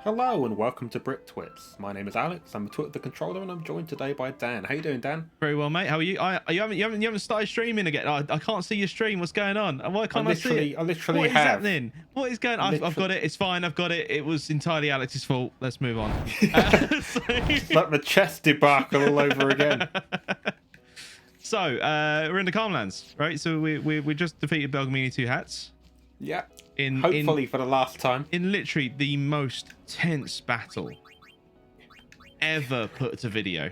Hello and welcome to BritTwits. My name is Alex. I'm the controller, and I'm joined today by Dan. How you doing, Dan? Very well, mate. How are you? You haven't started streaming again. I can't see your stream. What's going on? Why can't I see it? I literally What is have. happening? What is going on? I've got it. It's fine. I've got it. It was entirely Alex's fault. Let's move on. It's like the chess debacle all over again. So we're in the Calmlands, right? So we just defeated Belgamini 2 hats. Yeah. Hopefully for the last time. In literally the most tense battle ever put to video.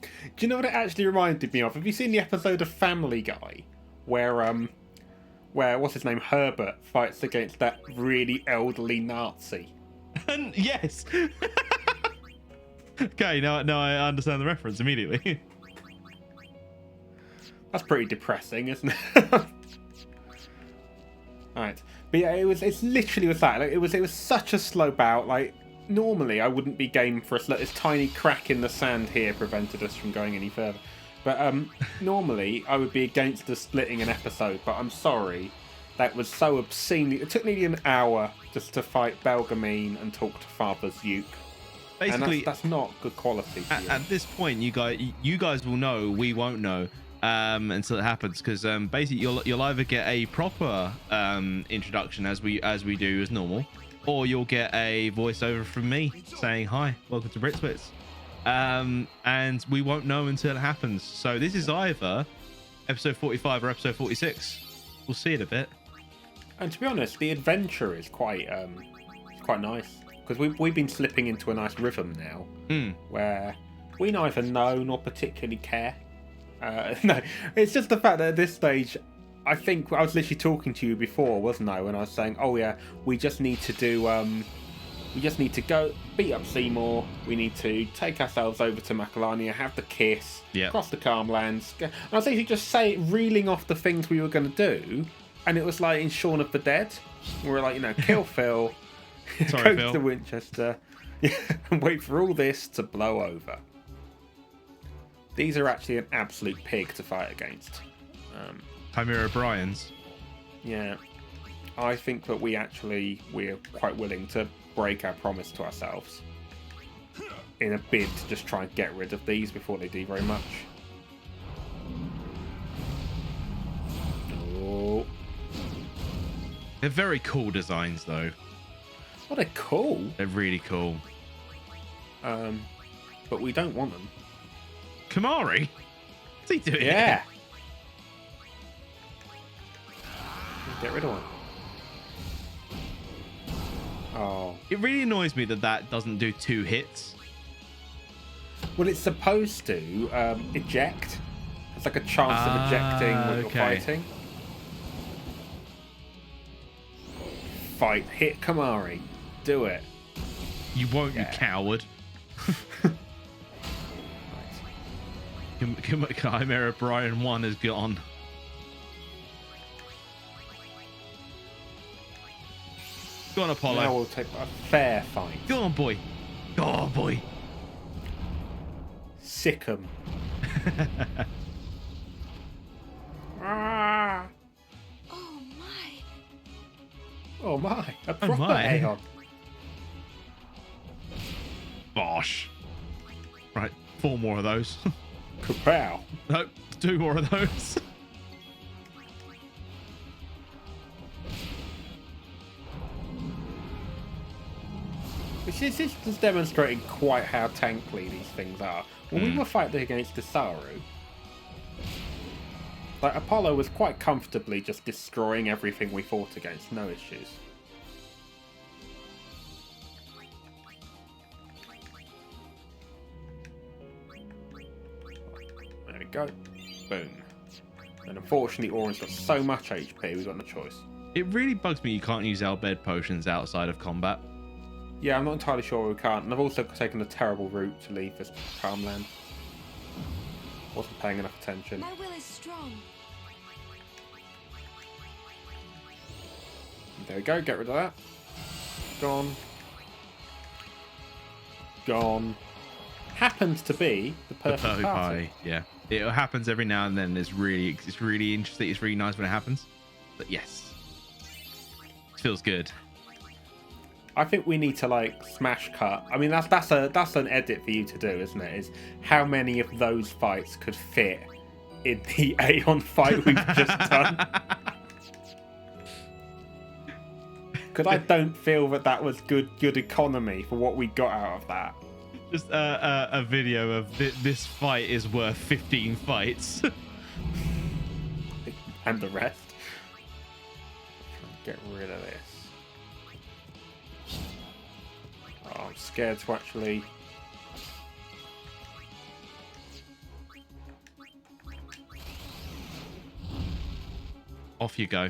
Do you know what it actually reminded me of? Have you seen the episode of Family Guy where what's his name, Herbert, fights against that really elderly Nazi? Yes. Okay, now I understand the reference immediately. That's pretty depressing, isn't it? Right, but yeah, it's literally with that. Like, it was such a slow bout. Like, normally I wouldn't be game for this tiny crack in the sand here prevented us from going any further. But normally I would be against the splitting an episode. But I'm sorry, that was so obscenely. It took nearly an hour just to fight Belgamine and talk to Father Zuke. Basically, and that's not good quality. At this point, you guys will know. We won't know. Until it happens, because basically you'll either get a proper introduction as we do as normal, or you'll get a voiceover from me saying hi, welcome to BritTwits, and we won't know until it happens. So this is either episode 45 or episode 46. We'll see it a bit. And to be honest, the adventure is quite nice, because we've been slipping into a nice rhythm now, where we neither know nor particularly care. No, it's just the fact that at this stage, I think I was literally talking to you before, wasn't I? When I was saying, oh yeah, we just need to do, we just need to go beat up Seymour. We need to take ourselves over to Macalania, have the kiss, cross the Calmlands. And I was actually just reeling off the things we were going to do, and it was like in Shaun of the Dead. We were like, kill Phil, Sorry, go Phil. to Winchester, and wait for all this to blow over. These are actually an absolute pig to fight against. Chimera O'Brien's. Yeah. I think that we're quite willing to break our promise to ourselves in a bid to just try and get rid of these before they do very much. Oh. They're very cool designs, though. Well, they're cool. They're really cool. But we don't want them. Kamari? What's he doing? Yeah. Get rid of one. Oh. It really annoys me that doesn't do 2 hits. Well, it's supposed to eject. It's like a chance of ejecting when you're fighting. Fight. Hit Kamari. Do it. You won't, you coward. Chimera O'Brien 1 is gone. Go on, Apollo. Now we'll take a fair fight. Go on, boy. Go on, boy. Sick 'em. Ah. Oh my. Oh my. A proper my. Aeon. Bosh. Right, 4 more of those. Kapow. No, 2 more of those. This is just demonstrating quite how tankly these things are. When we were fighting against Desaru, like Apollo was quite comfortably just destroying everything we fought against, no issues. There we go. Boom. And unfortunately, Oren's got so much HP, we've got no choice. It really bugs me you can't use our bed potions outside of combat. Yeah, I'm not entirely sure we can't. And I've also taken a terrible route to leave this Calmland. Wasn't paying enough attention. My will is strong. There we go, get rid of that. Gone. Gone. Happens to be the perfect party. Yeah. It happens every now and then. It's really interesting. It's really nice when it happens. But yes. It feels good. I think we need to like smash cut. I mean, that's an edit for you to do, isn't it? Is how many of those fights could fit in the Aeon fight we've just done? Because I don't feel that was good economy for what we got out of that. Just a video of this fight is worth 15 fights. And the rest. Get rid of this. Oh, I'm scared to actually... Off you go.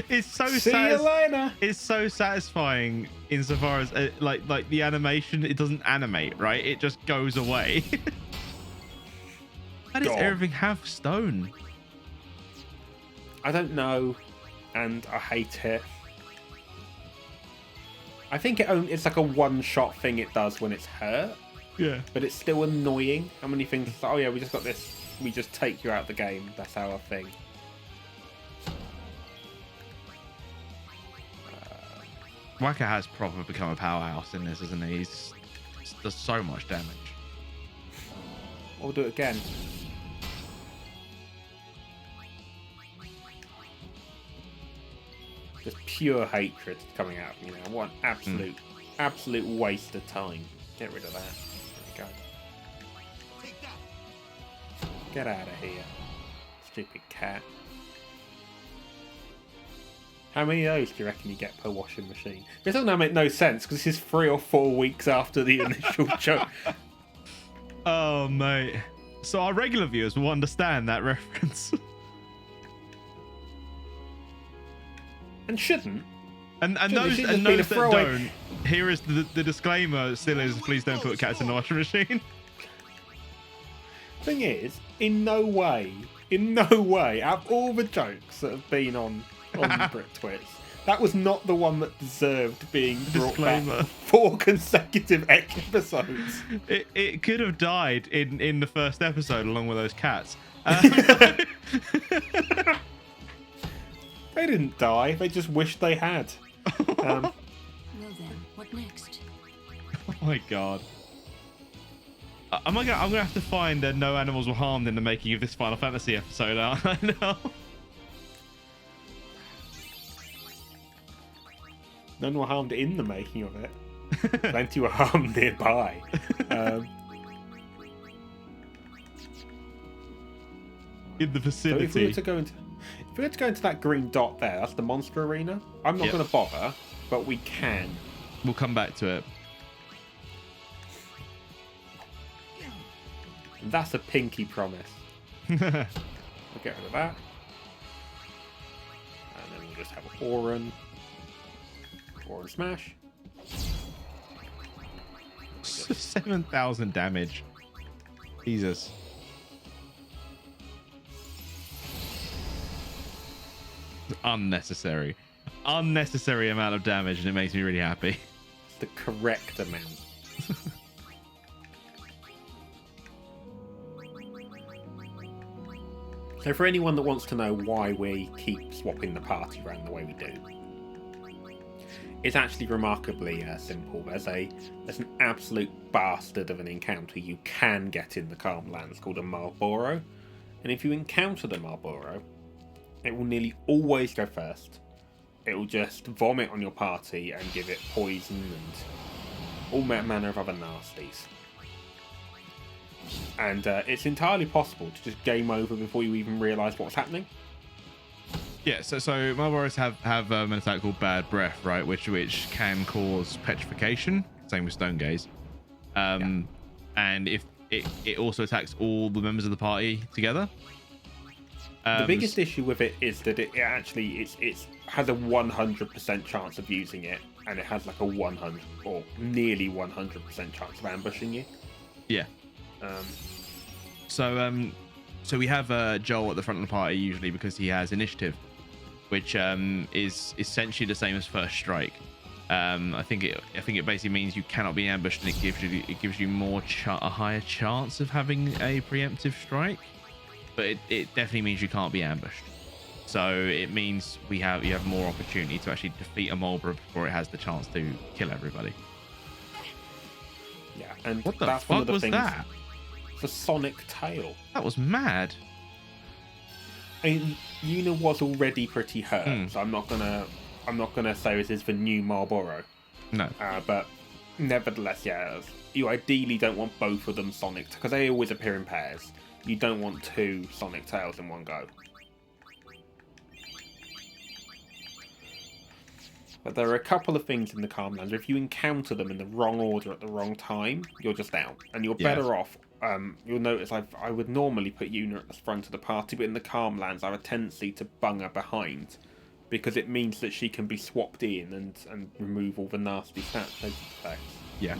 It's so See you later. It's so satisfying insofar as like the animation, it doesn't animate, right? It just goes away. How does everything have stone? I don't know, and I hate it. I think it's like a one-shot thing it does when it's hurt. Yeah. But it's still annoying. How many things? Oh yeah, we just got this. We just take you out of the game. That's our thing. Waka has probably become a powerhouse in this, isn't he? He does so much damage. We'll do it again. Just pure hatred coming out. You know, what an absolute waste of time. Get rid of that. There we go. Get out of here, stupid cat. How many of those do you reckon you get per washing machine? This doesn't make no sense because this is 3 or 4 weeks after the initial joke. Oh, mate. So our regular viewers will understand that reference. And shouldn't. And those that don't, here is the disclaimer still is, please don't put cats in the washing machine. Thing is, in no way, out of all the jokes that have been on Brick Twits, that was not the one that deserved being brought back 4 consecutive episodes. It could have died in the first episode along with those cats. They didn't die. They just wished they had. Well then, what next? Oh my god. I'm gonna have to find that no animals were harmed in the making of this Final Fantasy episode. I know. None were harmed in the making of it. Plenty were harmed nearby. In the vicinity. So if we were to go into that green dot there, that's the monster arena. I'm not going to bother, but we can. We'll come back to it. That's a pinky promise. We'll get rid of that. And then we'll just have a Auron smash. 7,000 damage. Jesus. Unnecessary amount of damage, and it makes me really happy. It's the correct amount. So for anyone that wants to know why we keep swapping the party around the way we do, it's actually remarkably simple. There's an absolute bastard of an encounter you can get in the Calm Lands called a Marlboro, and if you encounter the Marlboro, it will nearly always go first. It will just vomit on your party and give it poison and all manner of other nasties. And it's entirely possible to just game over before you even realise what's happening. Yeah, so Marlboros have an attack called Bad Breath, right, which can cause petrification. Same with Stone Gaze. And if it also attacks all the members of the party together. The biggest issue with it is that it actually has a 100% chance of using it, and it has like a 100 or nearly 100% chance of ambushing you. Yeah. So we have Joel at the front of the party usually because he has initiative, which is essentially the same as first strike. I think it basically means you cannot be ambushed, and it gives you a higher chance of having a preemptive strike. but it definitely means you can't be ambushed. So it means you have more opportunity to actually defeat a Marlborough before it has the chance to kill everybody. Yeah, and What the that's one fuck of the was things. that? The sonic tail. That was mad. I mean, Yuna was already pretty hurt, so I'm not gonna say this is the new Marlborough. No. But nevertheless, yeah, you ideally don't want both of them sonic, because they always appear in pairs. You don't want two sonic tails in one go. But there are a couple of things in the Calmlands. If you encounter them in the wrong order at the wrong time, you're just out, and you're better off. You'll notice I would normally put Yuna at the front of the party, but in the Calmlands I have a tendency to bung her behind, because it means that she can be swapped in and remove all the nasty stats effects. Yeah.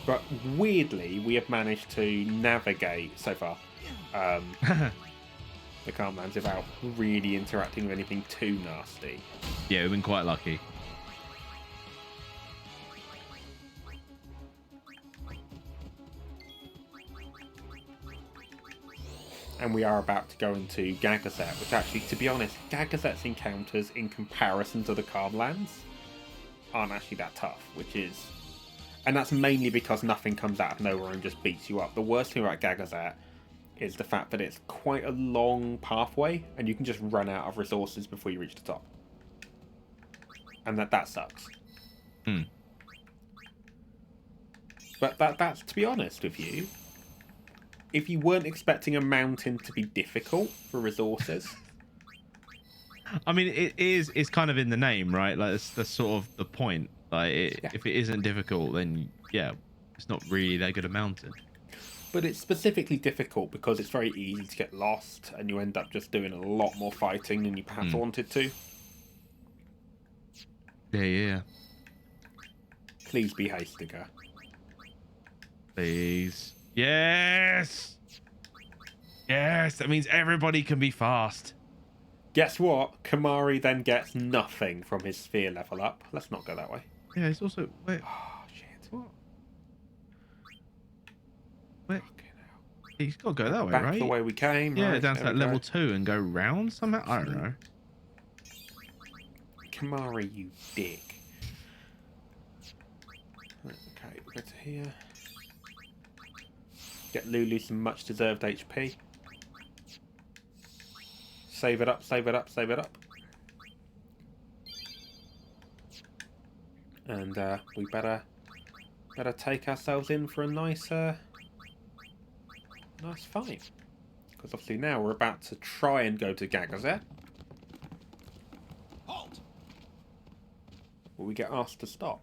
But weirdly, we have managed to navigate so far the Calmlands without really interacting with anything too nasty. Yeah, we've been quite lucky. And we are about to go into Gagazet, which actually, to be honest, Gagazet's encounters in comparison to the Calmlands aren't actually that tough, and that's mainly because nothing comes out of nowhere and just beats you up. The worst thing about Gagazet is the fact that it's quite a long pathway, and you can just run out of resources before you reach the top. And that sucks. But that's, to be honest with you, if you weren't expecting a mountain to be difficult for resources... I mean, it's kind of in the name, right? Like, that's sort of the point. Like, if it isn't difficult, then, yeah, it's not really that good a mountain. But it's specifically difficult because it's very easy to get lost, and you end up just doing a lot more fighting than you perhaps wanted to. Yeah. Please be Hastiger. Please. Yes! Yes, that means everybody can be fast. Guess what? Kamari then gets nothing from his sphere level up. Let's not go that way. Yeah, it's also... Wait. Oh, shit. What? Wait. He's got to go that way, Back right? the way we came. Yeah, right, down to there that we level go. 2 and go round somehow? I don't know. Kamari, you dick. Okay, we'll go to here. Get Lulu some much deserved HP. Save it up, save it up, save it up. And we better take ourselves in for a nice fight. Because obviously now we're about to try and go to Gagazet. Halt! Will we get asked to stop?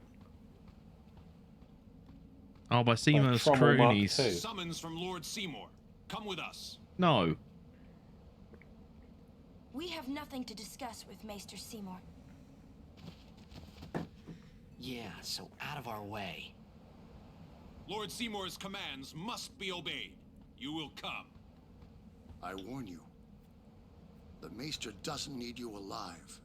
Oh, by Seymour's Trommel Mark cronies. II. Summons from Lord Seymour. Come with us. No. We have nothing to discuss with Maester Seymour. Yeah, so out of our way. Lord Seymour's commands must be obeyed. You will come. I warn you, the Maester doesn't need you alive.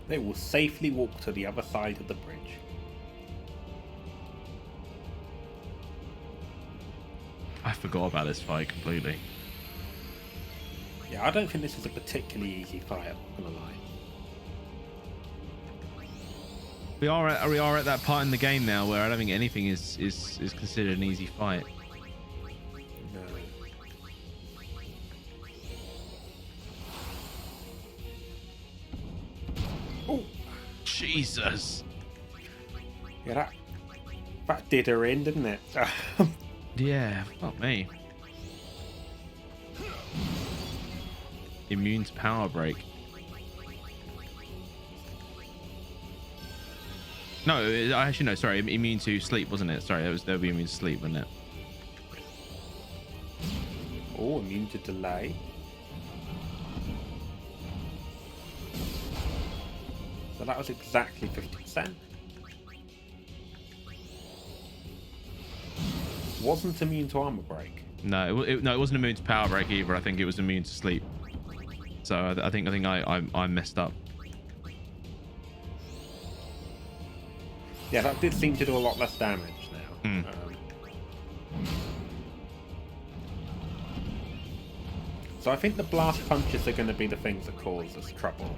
They will safely walk to the other side of the bridge. I forgot about this fight completely. Yeah, I don't think this is a particularly easy fight, I'm not gonna lie. We are at that part in the game now where I don't think anything is considered an easy fight. No. Oh, Jesus. yeah, that did her in, didn't it? Yeah, fuck me. Immune to power break. No, actually no, sorry, immune to sleep, wasn't it? Sorry, that would be immune to sleep, wasn't it? Oh, immune to delay. So that was exactly 50%. Wasn't immune to armor break. No, no, it wasn't immune to power break either. I think it was immune to sleep. So I think I messed up. Yeah, that did seem to do a lot less damage now. So I think the blast punches are going to be the things that cause us trouble.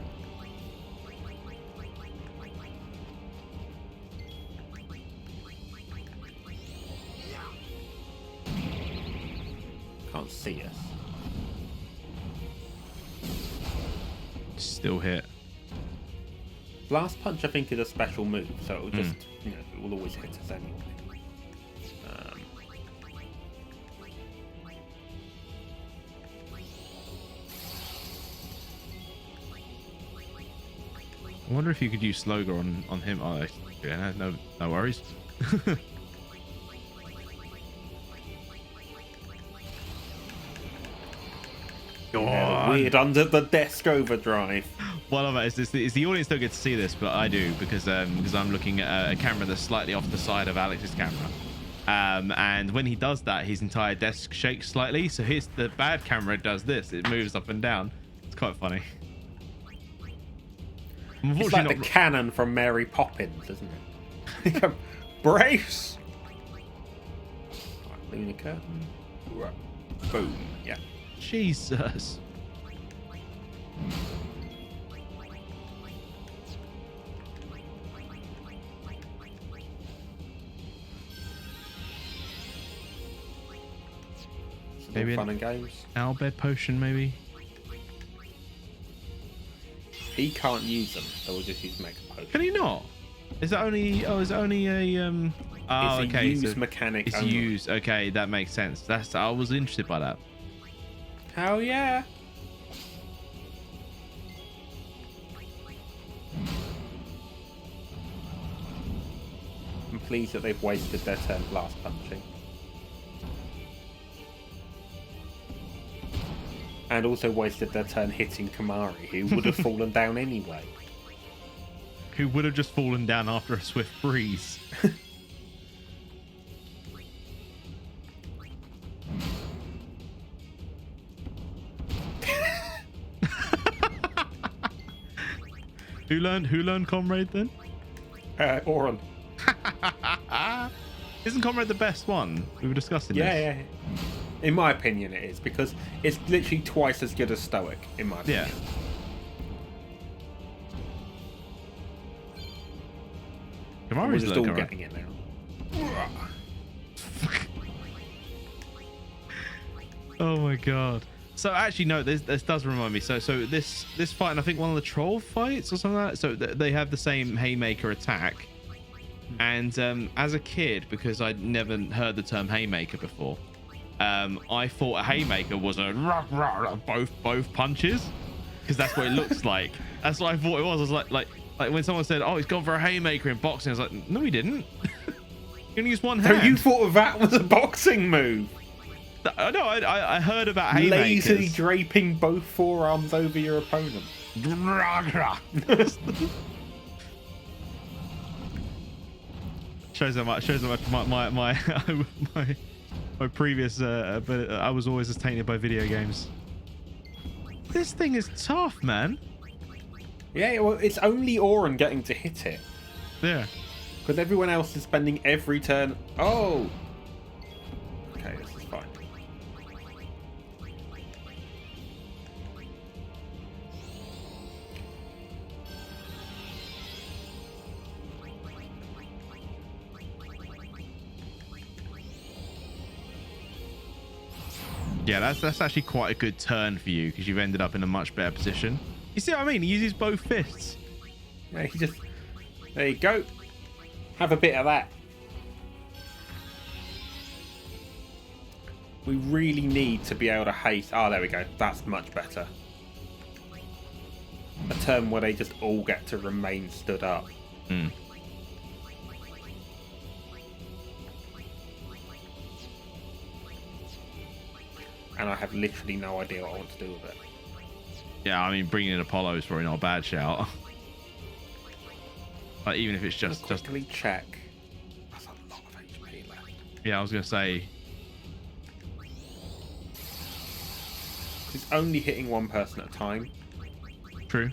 Can't see us. Still hit. Blast punch, I think, is a special move, so it will just, you know, it will always hit us anyway. I wonder if you could use Sloga on him. Oh, yeah, no worries. Weird under the desk overdrive. One of it is the audience don't get to see this, but I do because I'm looking at a camera that's slightly off the side of Alex's camera. And when he does that, his entire desk shakes slightly. So the bad camera does this; it moves up and down. It's quite funny. It's like the cannon from Mary Poppins, isn't it? Brace! Right, lean the curtain. Boom. Yeah. Jesus. Maybe fun and games. Owlbear potion, maybe. He can't use them, so we'll just use Mega Potion. Can he not? Is that only? Oh, is it only a? Oh, it's a okay. use mechanic. It's only. use. Okay, that makes sense. I was interested by that. Hell yeah! I'm pleased that they've wasted their turn blast punching. And also wasted their turn hitting Kamari, who would have fallen down anyway. Who would have just fallen down after a swift breeze. Who learned Comrade then? Oren. Isn't Comrade the best one? We were discussing this. Yeah. In my opinion, it is, because it's literally twice as good as Stoic, in my opinion. Yeah. We're just all getting it now. Oh my god. So actually, no, this does remind me. So this fight, and I think one of the troll fights or something like that. So they have the same haymaker attack. And as a kid, because I'd never heard the term haymaker before, I thought a haymaker was a both punches, because that's what it looks like. That's what I thought it was. I was like when someone said, "Oh, he's gone for a haymaker in boxing," I was like, "No, he didn't. He only used one hand." So you thought that was a boxing move? No, I heard about haymakers. Lazily draping both forearms over your opponent. Shows how much my previous but I was always as tainted by video games. This thing is tough, man. Yeah, well, it's only Oren getting to hit it. Yeah. Because everyone else is spending every turn. Oh! Okay, this is fine. Yeah, that's actually quite a good turn for you, because you've ended up in a much better position. You see what I mean? He uses both fists. Yeah, he just... There you go. Have a bit of that. We really need to be able to haste... Oh, there we go. That's much better. A turn where they just all get to remain stood up. Hmm. And I have literally no idea what I want to do with it. Yeah, I mean, bringing in Apollo is probably not a bad shout. Like, even if it's just quickly check. That's a lot of HP left. Yeah, I was gonna say. It's only hitting one person at a time. True.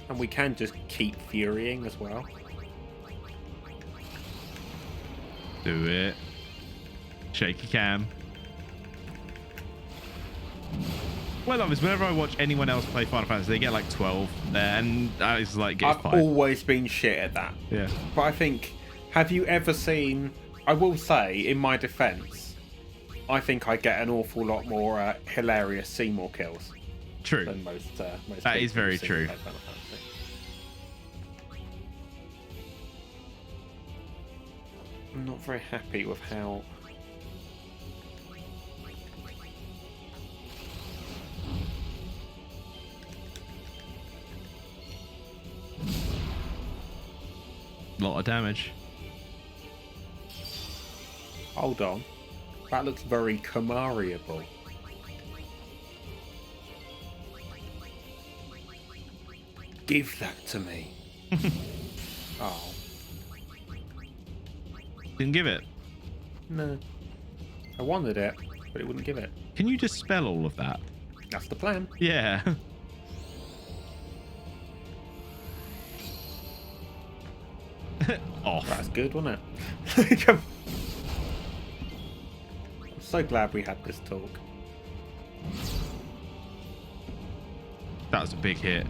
And we can just keep furying as well. Do it. Shaky cam. Well, obviously, whenever I watch anyone else play Final Fantasy, they get like 12, and it's like gets I've 5. always been shit at that. Yeah. But I think, have you ever seen? I will say, in my defence, I think I get an awful lot more hilarious Seymour kills True. than most. That is people very who've seen true. me play Final Fantasy. I'm not very happy with how. Lot of damage. Hold on. That looks very Kamariable. Give that to me. Oh. Didn't give it. No. I wanted it, but it wouldn't give it. Can you just spell all of that? That's the plan. Yeah. Off. That's good, wasn't it? I'm so glad we had this talk. That was a big hit.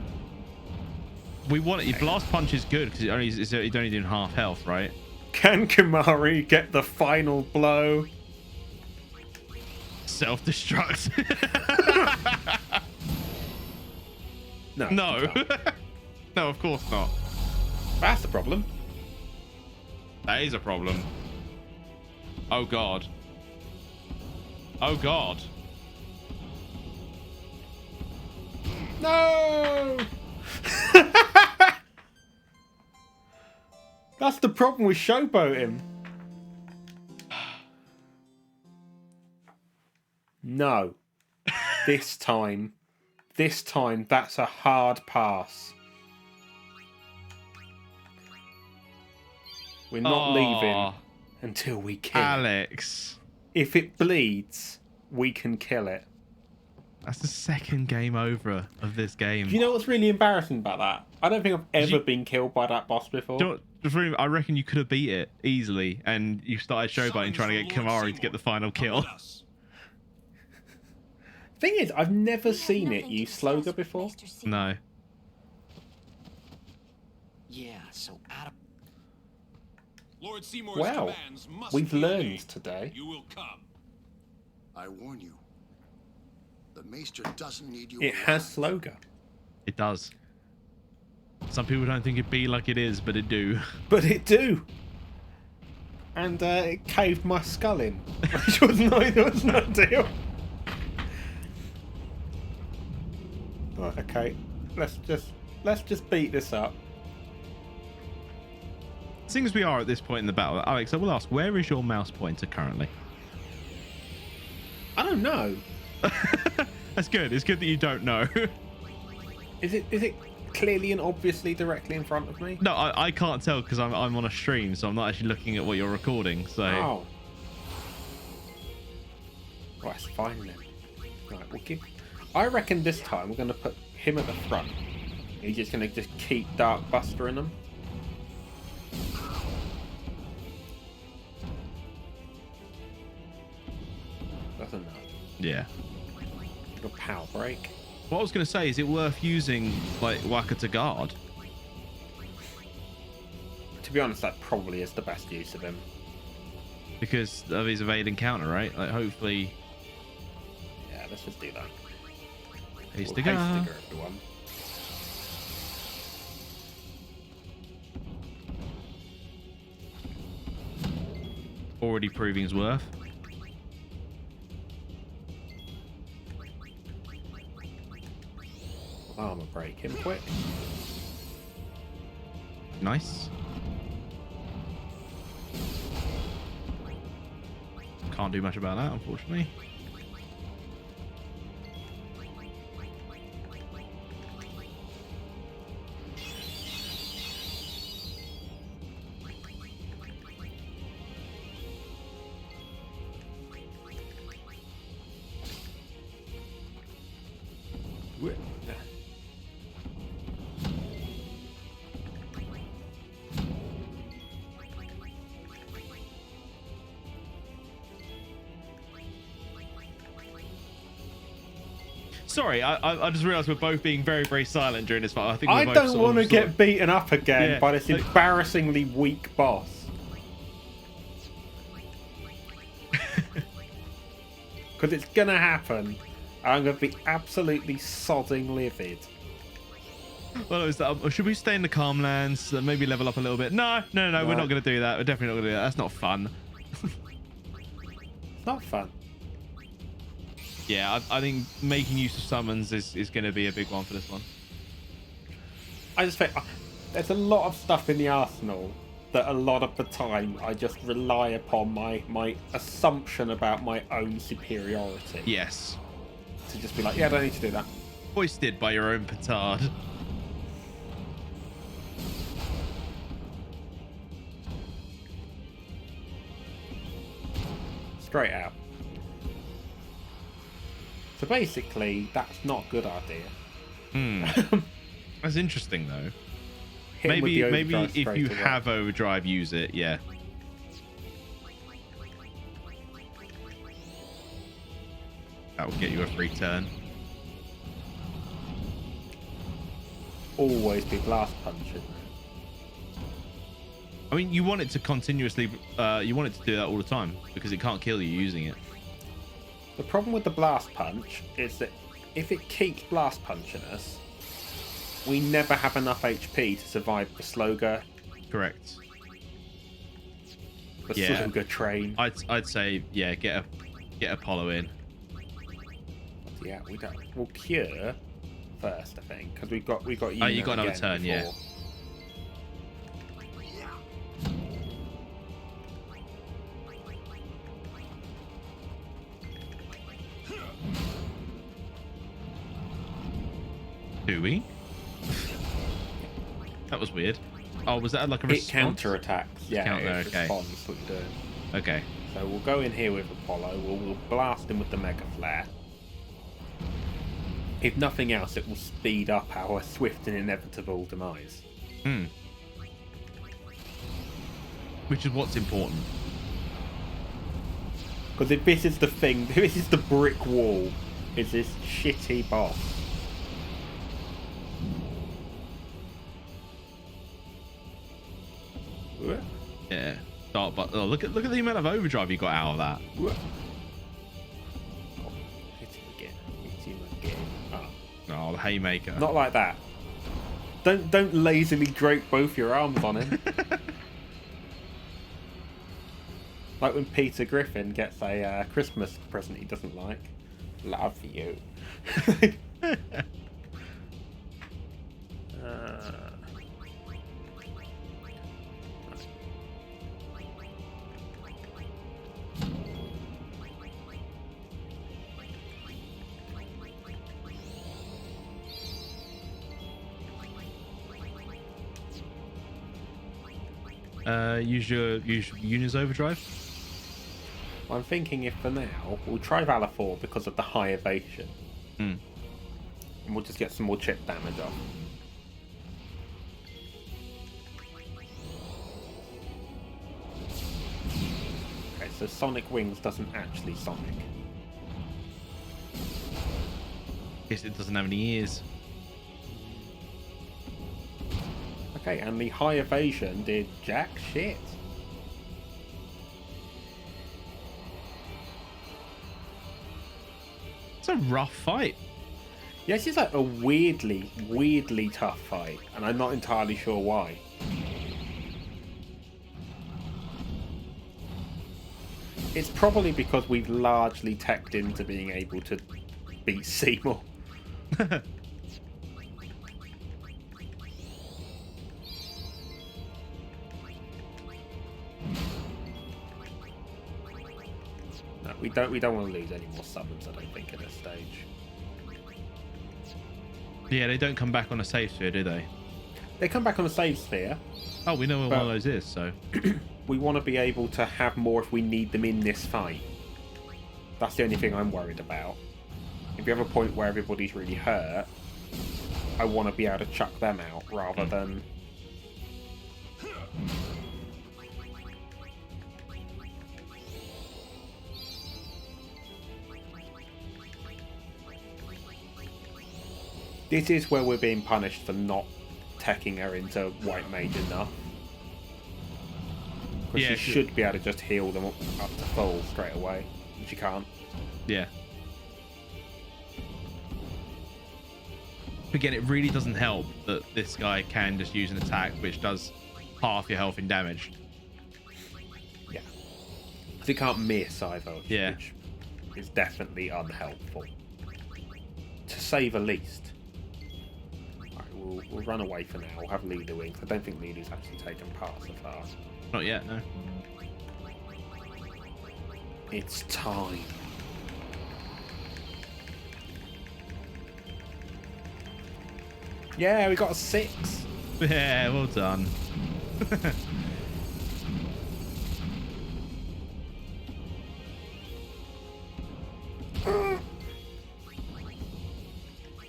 We want it. Your blast punch is good because it's only doing half health, right? Can Kamari get the final blow? Self-destruct. No. No. No, of course not. That's the problem. That is a problem. Oh god. Oh god. No! That's the problem with showboating. No. This time, that's a hard pass. We're not leaving until we kill it. Alex. If it bleeds, we can kill it. That's the second game over of this game. Do you know what's really embarrassing about that? I don't think I've ever been killed by that boss before. Do you know, I reckon you could have beat it easily, and you started showboating trying to get Kamari to get the final kill. Thing is, I've never We have seen it nothing to use discuss Sloga with before. Maester Seymour. No. Yeah, so Adam. Lord Seymour's Wow, commands must we've be learned obeyed. today. You will come. I warn you. The Maester doesn't need you. It has alive. Sloga. It does. Some people don't think it be like it is, but it do. But it do. And it caved my skull in. Which was not ideal. Right, okay. Let's just beat this up. Seeing as we are at this point in the battle, Alex, I will ask, where is your mouse pointer currently? I don't know. That's good. It's good that you don't know. Is it clearly and obviously directly in front of me? No, I can't tell because I'm on a stream, so I'm not actually looking at what you're recording. So Oh. Right, it's fine then. Right, we'll give. I reckon this time we're going to put him at the front. He's just going to just keep Dark Bustering them. That's enough. yeah. A power break. What I was going to say, is it worth using like Waka to guard? To be honest, that probably is the best use of him. Because of his evade and counter, right? Like hopefully. Yeah, let's just do that. Haste We'll to haste guard. trigger everyone. Already proving his worth. Armor break him quick. Nice. Can't do much about that, unfortunately. Sorry, I just realised we're both being very, very silent during this fight. I think I both don't want to get beaten up again Yeah, by this like- embarrassingly weak boss. Because it's gonna happen. I'm gonna be absolutely sodding livid. Well, is that, should we stay in the calm lands? Maybe level up a little bit? No, we're not going to do that. We're definitely not going to do that. That's not fun. It's not fun. Yeah, I think making use of summons is going to be a big one for this one. I just think there's a lot of stuff in the arsenal that a lot of the time I just rely upon my assumption about my own superiority. Yes. To just be like, yeah, I don't need to do that. Hoisted by your own petard. Straight out. So basically, that's not a good idea. That's interesting though. Hit him with the Maybe overdrive if straight you away. have overdrive, use it. Yeah. That will get you a free turn. Always be blast punching. I mean, you want it to continuously, you want it to do that all the time because it can't kill you using it. The problem with the blast punch is that if it keeps blast punching us, we never have enough HP to survive the Sloga. Correct. The Yeah. Sloga train. I'd say yeah, get Apollo in. Yeah, we don't. We'll cure first, I think, because we got. Oh, you got another again turn, yeah. before. Do we? That was weird. Oh, was that like a It response? counter attacks. Yeah, Counter, it okay. responds what you're doing. Okay. So we'll go in here with Apollo. We'll blast him with the Mega Flare. If nothing else, it will speed up our swift and inevitable demise. Which is what's important. Because if this is the thing, this is the brick wall, is this shitty boss. Yeah. Start, but oh, look at the amount of overdrive you got out of that. Hit him again. Hit him again. Oh. Oh, the haymaker. Not like that. Don't lazily drape both your arms on him. Like when Peter Griffin gets a Christmas present he doesn't like. Love you. Use Uni's overdrive. I'm thinking if for now we'll try Valor 4 because of the high evasion. And we'll just get some more chip damage off. Okay, so Sonic Wings doesn't actually Sonic. Guess it doesn't have any ears. Okay, and the high evasion did jack shit. It's a rough fight. Yeah, this is like a weirdly tough fight, and I'm not entirely sure why. It's probably because we've largely teched into being able to beat Seymour. No, we don't want to lose any more summons, I don't think, at this stage. Yeah, they don't come back on a save sphere, do they? They come back on a save sphere. Oh, we know where But- one of those is, so. We want to be able to have more if we need them in this fight. That's the only thing I'm worried about. If you have a point where everybody's really hurt, I want to be able to chuck them out rather than... This is where we're being punished for not teching her into White Mage enough. Because Yeah, she should be able to just heal them up to full straight away. And she can't. Yeah. Again, it really doesn't help that this guy can just use an attack which does half your health in damage. Yeah. Because he can't miss either. Yeah. Which is definitely unhelpful. To say the least. We'll run away for now. We'll have Leader Wings. I don't think Leader's actually taken part so far. Not yet, no. It's time. Yeah, we got a 6. Yeah, well done.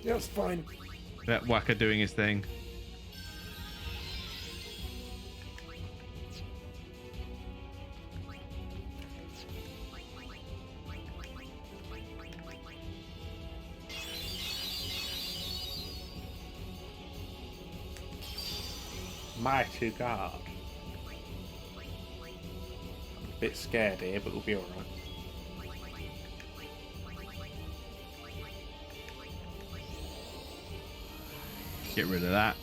Yeah, it's fine. That Whacker doing his thing. Mighty God. A bit scared here, but we'll be alright. Get rid of that.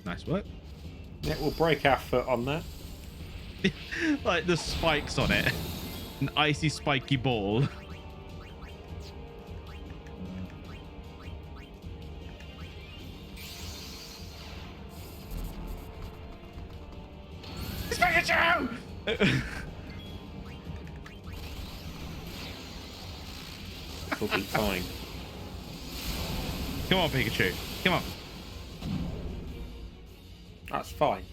Nice work. Yeah, we'll break our foot on that. Like the spikes on it. An icy spiky ball. It's Pikachu! We'll be fine. Come on, Pikachu. Come on. That's fine.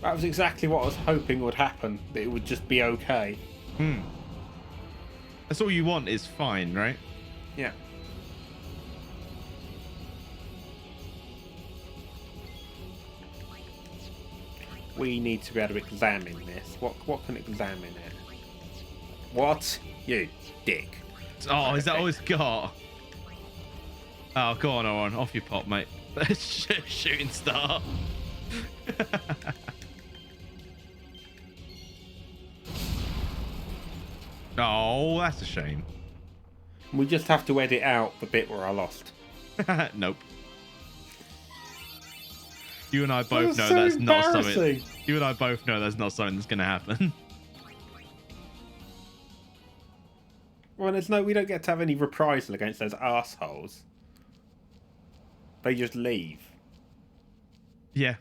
That was exactly what I was hoping would happen. That it would just be okay. That's all you want is fine, right? Yeah. We need to be able to examine this. What can examine it? What? You dick. Oh, is that all it's got? Oh, go on, Owen. Off you pop, mate. Shooting star. Oh, that's a shame. We just have to edit out the bit where I lost. Nope. You and I both know so that's not something. embarrassing. You and I both know that's not something that's going to happen. Well, we don't get to have any reprisal against those assholes. They just leave. Yeah.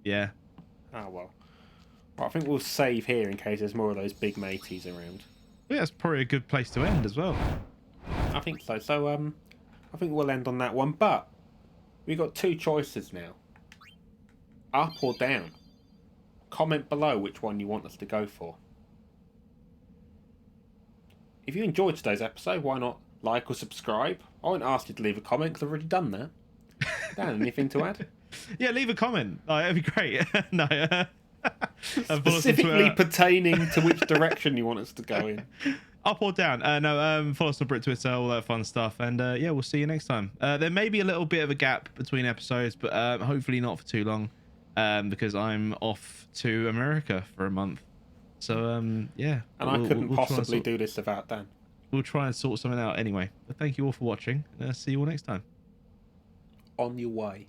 Yeah. Oh well. Well, I think we'll save here in case there's more of those big mateys around. Yeah, that's probably a good place to end as well. I think so. So I think we'll end on that one. But we've got 2 choices now. Up or down. Comment below which one you want us to go for. If you enjoyed today's episode, why not like or subscribe? I won't ask you to leave a comment because I've already done that. Dan, anything to add? Yeah, leave a comment. Oh, that'd be great. No. Specifically pertaining to which direction you want us to go in. Up or down? No, follow us on Twitter, all that fun stuff. And yeah, we'll see you next time. There may be a little bit of a gap between episodes, but hopefully not for too long, because I'm off to America for a month. So yeah. And I couldn't possibly do this without Dan. We'll try and sort something out anyway. But thank you all for watching, and see you all next time. On your way.